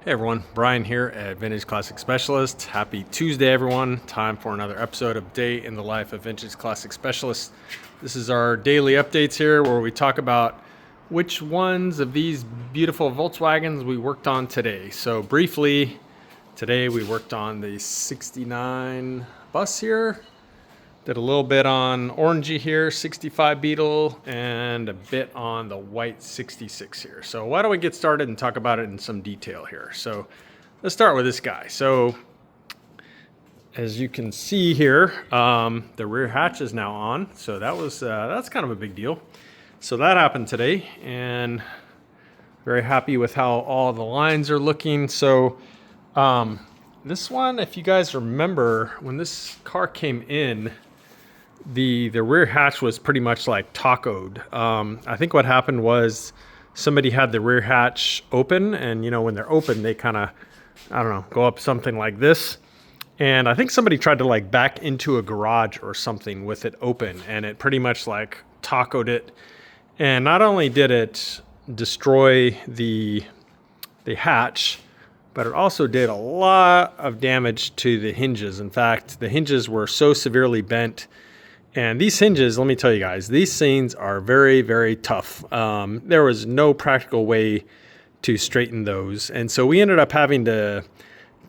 Hey everyone, Brian here at Vintage Classic Specialist. Happy Tuesday everyone. Time for another episode of Day in the Life of Vintage Classic Specialist. This is our daily updates here where we talk about which ones of these beautiful Volkswagens we worked on today. So briefly, today we worked on the 69 bus here. Did a little bit on orangey here, 65 Beetle, and a bit on the white 66 here. So why don't we get started and talk about it in some detail here. So let's start with this guy. So as you can see here, the rear hatch is now on. So that's kind of a big deal. So that happened today, and very happy with how all the lines are looking. So this one, if you guys remember, when this car came in, the rear hatch was pretty much like tacoed. I think what happened was somebody had the rear hatch open, and you know, when they're open, they kind of, I don't know, go up something like this. And I think somebody tried to like back into a garage or something with it open, and it pretty much like tacoed it. And not only did it destroy the hatch, but it also did a lot of damage to the hinges. In fact, the hinges were so severely bent. And these hinges, let me tell you guys, these things are very, very tough. There was no practical way to straighten those. And so we ended up having to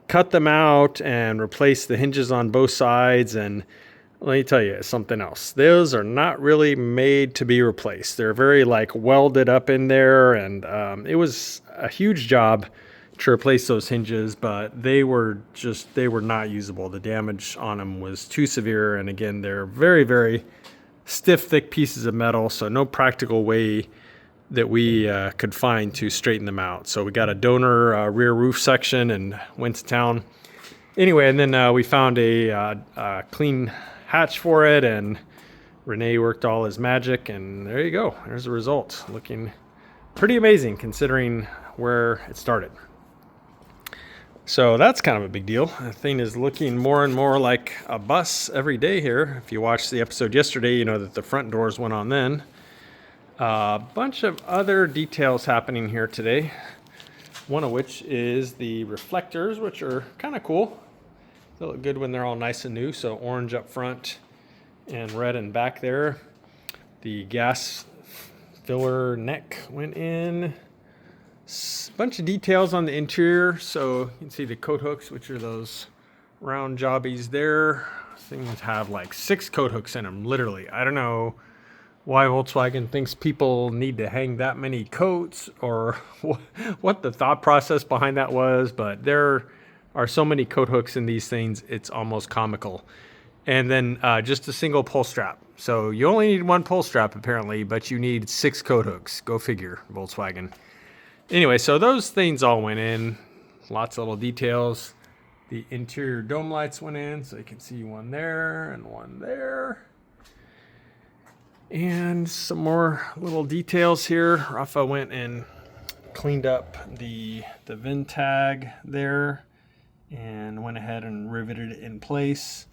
cut them out and replace the hinges on both sides. And let me tell you something else. Those are not really made to be replaced. They're very like welded up in there. And it was a huge job to replace those hinges, but they were not usable. The damage on them was too severe, and again, they're very, very stiff, thick pieces of metal, so no practical way that we could find to straighten them out. So we got a donor rear roof section and went to town. Anyway, and then we found a clean hatch for it, and Rene worked all his magic, and there you go. There's the result. Looking pretty amazing considering where it started. So that's kind of a big deal. The thing is looking more and more like a bus every day here. If you watched the episode yesterday, you know that the front doors went on then. A bunch of other details happening here today. One of which is the reflectors, which are kind of cool. They look good when they're all nice and new. So orange up front and red in back there. The gas filler neck went in. Bunch of details on the interior, so you can see the coat hooks, which are those round jobbies there. Things have like 6 coat hooks in them, literally. I don't know why Volkswagen thinks people need to hang that many coats, or what the thought process behind that was, but there are so many coat hooks in these things, it's almost comical. And then just a single pull strap. So you only need 1 pull strap apparently, but you need 6 coat hooks. Go figure, Volkswagen. Anyway, so those things all went in. Lots of little details. The interior dome lights went in, so you can see one there and one there. And some more little details here. Rafa went and cleaned up the VIN tag there and went ahead and riveted it in place.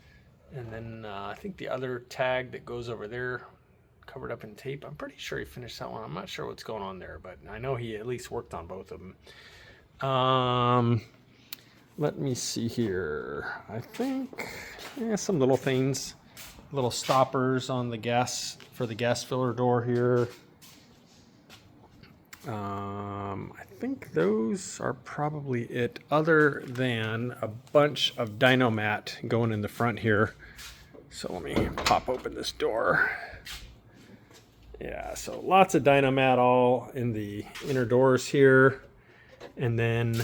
And then I think the other tag that goes over there, covered up in tape. I'm pretty sure he finished that one. I'm not sure what's going on there, but I know he at least worked on both of them. Let me see here. I think some little things, little stoppers on the gas for the gas filler door here. I think those are probably it, other than a bunch of dyno mat going in the front here. So let me pop open this door. Yeah, so lots of dyno mat all in the inner doors here. And then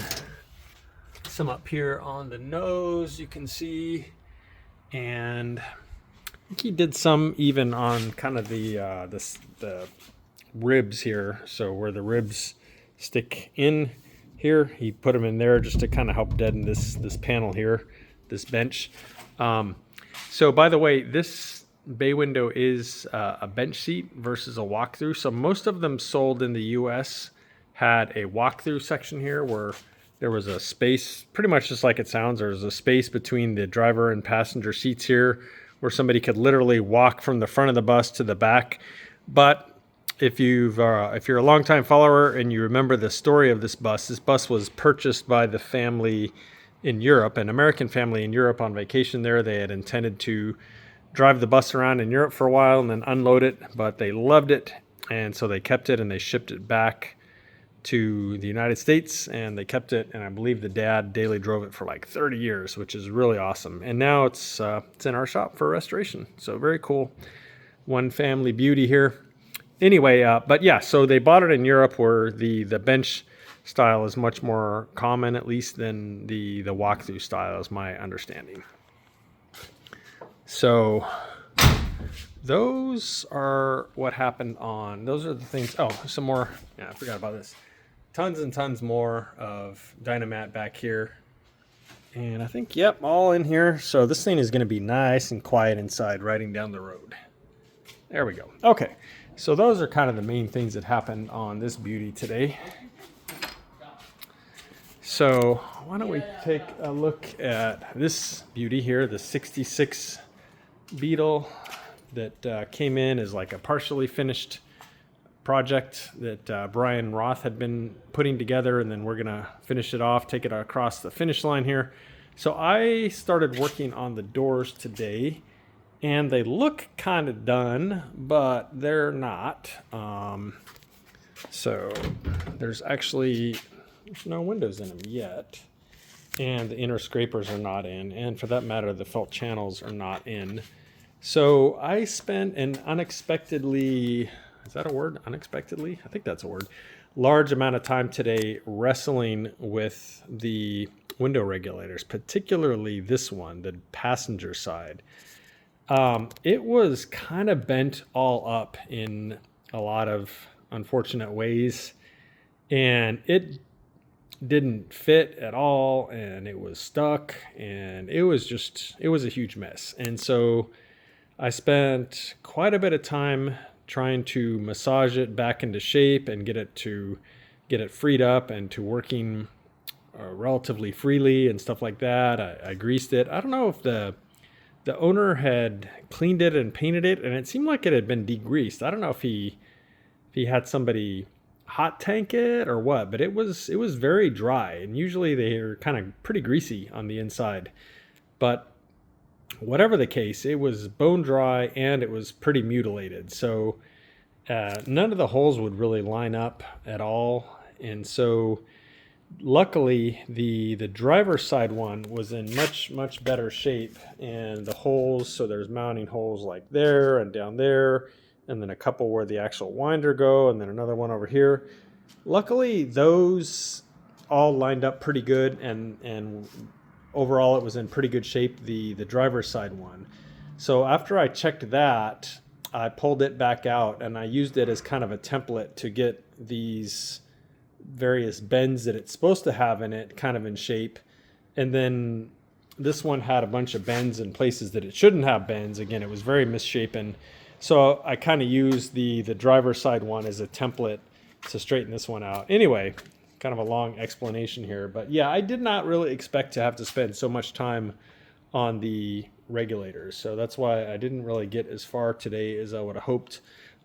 some up here on the nose, you can see. And I think he did some even on kind of the ribs here. So where the ribs stick in here, he put them in there just to kind of help deaden this panel here, this bench. So by the way, this bay window is a bench seat versus a walkthrough. So most of them sold in the US had a walkthrough section here where there was a space, pretty much just like it sounds. There's a space between the driver and passenger seats here where somebody could literally walk from the front of the bus to the back. But if you're a longtime follower and you remember the story of this bus was purchased by the family in Europe, an American family in Europe on vacation there. They had intended to drive the bus around in Europe for a while and then unload it, but they loved it, and so they kept it and they shipped it back to the United States, and they kept it, and I believe the dad daily drove it for like 30 years, which is really awesome. And now it's in our shop for restoration, so very cool. One family beauty here. Anyway, but yeah, so they bought it in Europe where the bench style is much more common, at least, than the walkthrough style, is my understanding. So those are what happened on, those are the things. Oh, some more. Yeah, I forgot about this. Tons and tons more of Dynamat back here. And I think, yep, all in here. So this thing is going to be nice and quiet inside riding down the road. There we go. Okay, so those are kind of the main things that happened on this beauty today. So why don't we take a look at this beauty here, the 66 Beetle that came in as like a partially finished project that Brian Roth had been putting together, and then we're gonna finish it off, take it across the finish line here. So I started working on the doors today, and they look kind of done, but they're not. So there's no windows in them yet, and the inner scrapers are not in, and for that matter the felt channels are not in. So I spent an unexpectedly, is that a word? Unexpectedly? I think that's a word. Large amount of time today wrestling with the window regulators, particularly this one, the passenger side. It was kind of bent all up in a lot of unfortunate ways, and it didn't fit at all, and it was stuck, and it was a huge mess. And so I spent quite a bit of time trying to massage it back into shape and get it freed up and to working relatively freely and stuff like that. I greased it. I don't know if the owner had cleaned it and painted it, and it seemed like it had been degreased. I don't know if he had somebody hot tank it or what, but it was very dry, and usually they are kind of pretty greasy on the inside. But whatever the case, it was bone dry and it was pretty mutilated. So none of the holes would really line up at all. And so luckily the driver's side one was in much better shape, and the holes, so there's mounting holes like there and down there, and then a couple where the actual winder go, and then another one over here. Luckily those all lined up pretty good, and overall it was in pretty good shape, the driver's side one. So after I checked that, I pulled it back out and I used it as kind of a template to get these various bends that it's supposed to have in it kind of in shape. And then this one had a bunch of bends in places that it shouldn't have bends. Again, it was very misshapen. So I kind of used the driver's side one as a template to straighten this one out. Anyway, kind of a long explanation here, but yeah, I did not really expect to have to spend so much time on the regulators, so that's why I didn't really get as far today as I would have hoped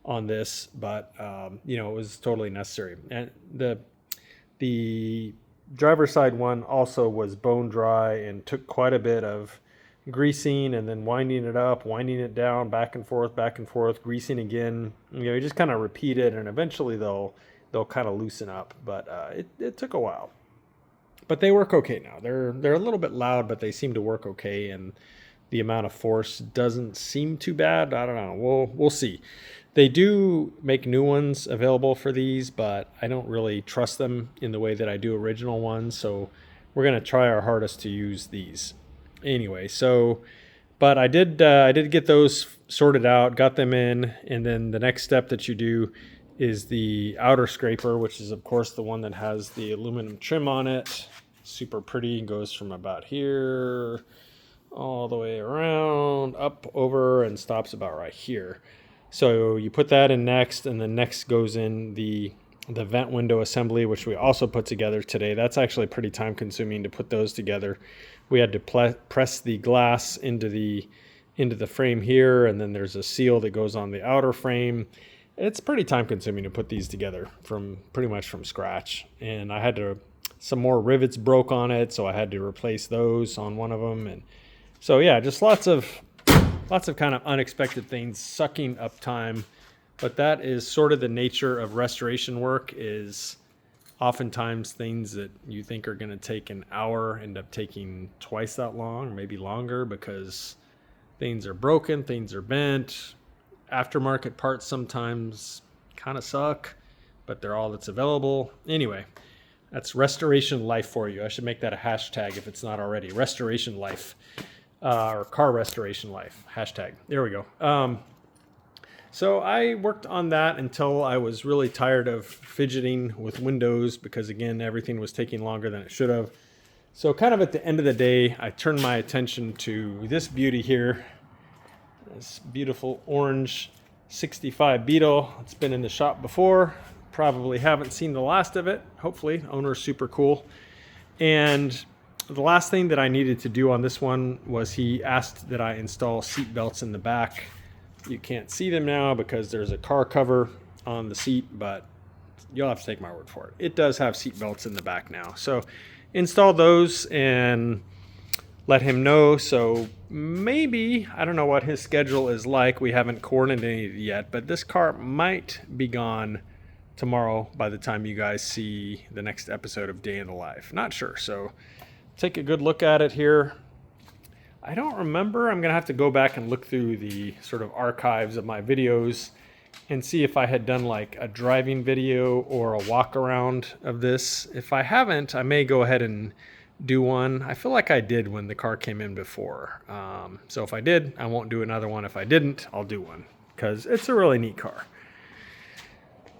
on this, but it was totally necessary. And the driver's side one also was bone dry and took quite a bit of greasing and then winding it up, winding it down, back and forth, greasing again. You just kind of repeat it, and eventually they'll kind of loosen up, but it took a while. But they work okay now. They're a little bit loud, but they seem to work okay, and the amount of force doesn't seem too bad. I don't know. We'll see. They do make new ones available for these, but I don't really trust them in the way that I do original ones, so we're going to try our hardest to use these. Anyway, but I did get those sorted out, got them in, and then the next step that you do is the outer scraper, which is of course the one that has the aluminum trim on it. Super pretty, goes from about here all the way around, up, over, and stops about right here. So you put that in next, and then next goes in the vent window assembly, which we also put together today. That's actually pretty time consuming to put those together. We had to press the glass into the frame here, and then there's a seal that goes on the outer frame. it's pretty time consuming to put these together from pretty much from scratch. And I had to, some more rivets broke on it, so I had to replace those on one of them. And so yeah, just lots of kind of unexpected things sucking up time. But that is sort of the nature of restoration work, is oftentimes things that you think are going to take an hour end up taking twice that long, or maybe longer, because things are broken, things are bent. Aftermarket parts sometimes kind of suck, but they're all that's available. Anyway, that's restoration life for you. I should make that a hashtag if it's not already. Restoration life, or car restoration life, hashtag. There we go. So I worked on that until I was really tired of fidgeting with windows, because again, everything was taking longer than it should have. So kind of at the end of the day, I turned my attention to this beauty here, this beautiful orange 65 Beetle. It's been in the shop before. Probably haven't seen the last of it. Hopefully, the owner's super cool. And the last thing that I needed to do on this one was he asked that I install seat belts in the back. You can't see them now because there's a car cover on the seat, but you'll have to take my word for it. It does have seat belts in the back now. So install those and let him know. So maybe, I don't know what his schedule is like. We haven't coordinated yet, but this car might be gone tomorrow by the time you guys see the next episode of Day in the Life. Not sure. So take a good look at it here. I don't remember. I'm going to have to go back and look through the sort of archives of my videos and see if I had done like a driving video or a walk around of this. If I haven't, I may go ahead and do one. I feel like I did when the car came in before. So if I did, I won't do another one. If I didn't, I'll do one because it's a really neat car.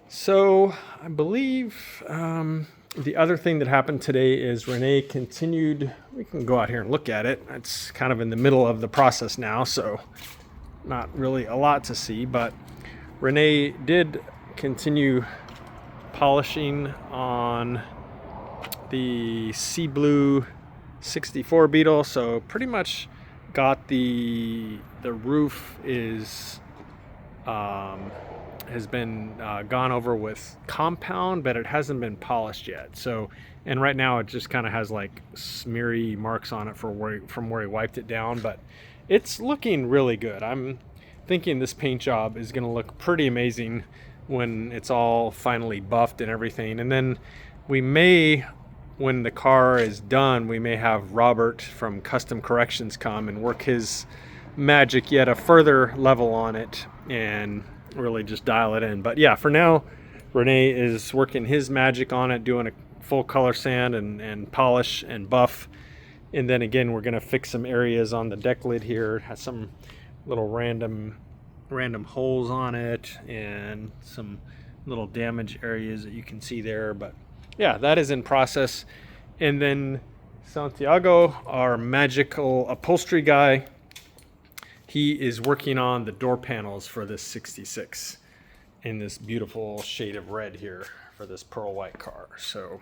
So I believe the other thing that happened today is Rene continued. We can go out here and look at it. It's kind of in the middle of the process now, so not really a lot to see, but Rene did continue polishing on the sea blue 64 Beetle. So pretty much got the roof is has been gone over with compound, but it hasn't been polished yet. So, and right now it just kind of has like smeary marks on it from where he wiped it down, but it's looking really good. I'm thinking this paint job is going to look pretty amazing when it's all finally buffed and everything. And then we may, when the car is done, we may have Robert from Custom Corrections come and work his magic yet a further level on it and really just dial it in. But yeah, for now, Rene is working his magic on it, doing a full color sand and polish and buff. And then again, we're going to fix some areas on the deck lid here. It has some little random holes on it and some little damage areas that you can see there. But yeah, that is in process. And then Santiago, our magical upholstery guy, he is working on the door panels for this 66 in this beautiful shade of red here for this pearl white car. So,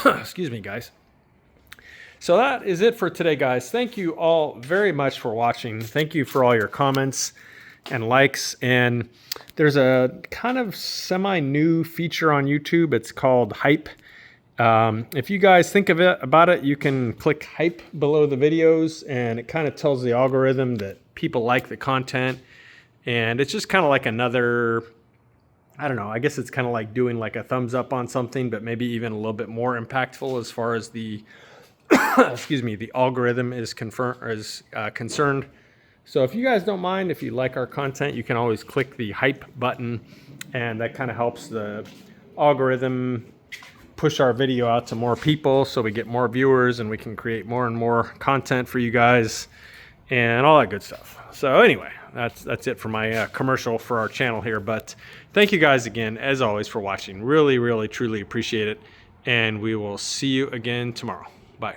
excuse me, guys. So that is it for today, guys. Thank you all very much for watching. Thank you for all your comments and likes. And there's a kind of semi-new feature on YouTube. It's called Hype. If you guys think about it, you can click Hype below the videos, and it kind of tells the algorithm that people like the content. And it's just kind of like another, I don't know, I guess it's kind of like doing like a thumbs up on something, but maybe even a little bit more impactful as far as the excuse me, the algorithm is concerned. So if you guys don't mind, if you like our content, you can always click the Hype button, and that kind of helps the algorithm push our video out to more people so we get more viewers and we can create more and more content for you guys and all that good stuff. So anyway, that's it for my commercial for our channel here. But thank you guys again, as always, for watching. Really, really, truly appreciate it. And we will see you again tomorrow. Bye.